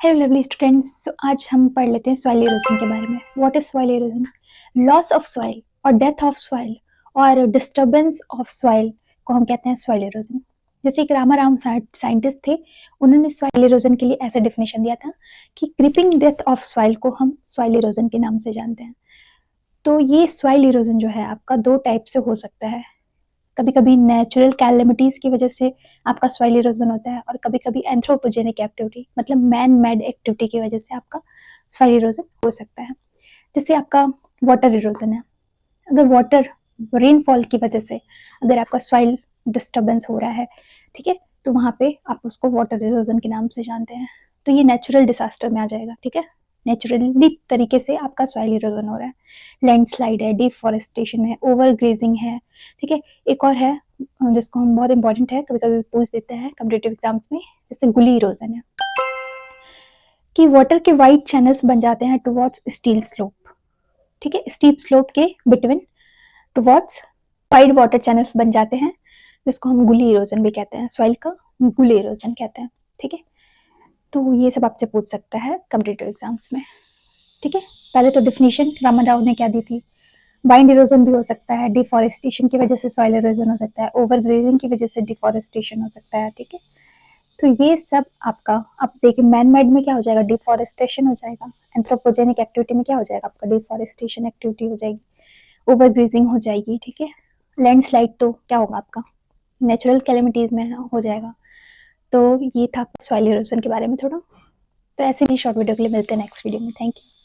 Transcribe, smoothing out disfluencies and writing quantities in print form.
Hello lovely students. आज हम पढ़ लेते हैं सॉइल इरोजन के बारे में। What is soil erosion? Loss of soil और डेथ ऑफ सॉइल और डिस्टर्बेंस ऑफ सॉइल को हम कहते हैं सॉइल इरोजन। जैसे एक रामाराम साइंटिस्ट थे, उन्होंने सॉइल इरोजन के लिए ऐसा डेफिनेशन दिया था कि क्रीपिंग डेथ ऑफ सॉइल को हम सॉइल इरोजन के नाम से जानते हैं। तो ये सॉइल इरोजन जो है आपका दो टाइप से हो सकता है। कभी कभी नेचुरल कैलेमिटीज की वजह से आपका सॉइल इरोजन होता है और कभी कभी एंथ्रोपोजेनिक एक्टिविटी मतलब मैन मेड एक्टिविटी की वजह से आपका सॉइल इरोजन हो सकता है। जैसे आपका वाटर इरोजन है, अगर वाटर रेनफॉल की वजह से अगर आपका सॉइल डिस्टर्बेंस हो रहा है, ठीक है, तो वहाँ पे आप उसको वाटर इरोजन के नाम से जानते हैं। तो ये नेचुरल डिजास्टर में आ जाएगा, ठीक है। नेचुरली तरीके से आपका सॉइल इरोजन हो रहा है, लैंडस्लाइड है, डिफॉरेस्टेशन है, ओवर ग्रेजिंग है, ठीक है। एक और है जिसको हम बहुत इंपॉर्टेंट है, कभी कभी पूछ देते हैं कॉम्पिटिटिव एग्जाम्स में, जैसे गुली इरोजन है कि वाटर के वाइड चैनल्स बन जाते हैं टुवर्ड्स स्टील स्लोप, ठीक है, स्टीप स्लोप के between towards wide water channels बन जाते हैं, जिसको हम गुली इरोजन भी कहते हैं, सॉइल का गुली इरोजन कहते हैं, ठीक है। तो ये सब आपसे पूछ सकता है कॉम्पिटिटिव एग्जाम्स में, ठीक है। पहले तो डिफिनीशन रामन राव ने क्या दी थी। बाइंड इरोजन भी हो सकता है, डिफॉरेस्टेशन की वजह से सॉइल इरोजन हो सकता है, ओवर ग्रेजिंग की वजह से डिफॉरेस्टेशन हो सकता है, ठीक है। तो ये सब आपका, आप देखिए मैन मेड में क्या हो जाएगा, डिफॉरेस्टेशन हो जाएगा। एंथ्रोपोजेनिक एक्टिविटी में क्या हो जाएगा आपका, डिफॉरेस्टेशन एक्टिविटी हो जाएगी, ओवर ग्रेजिंग हो जाएगी, ठीक है। लैंडस्लाइड तो क्या होगा आपका, नेचुरल कैलेमिटीज में हो जाएगा। तो ये था सॉइल इरोजन के बारे में थोड़ा। तो ऐसे ही शॉर्ट वीडियो के लिए मिलते हैं नेक्स्ट वीडियो में। Thank you.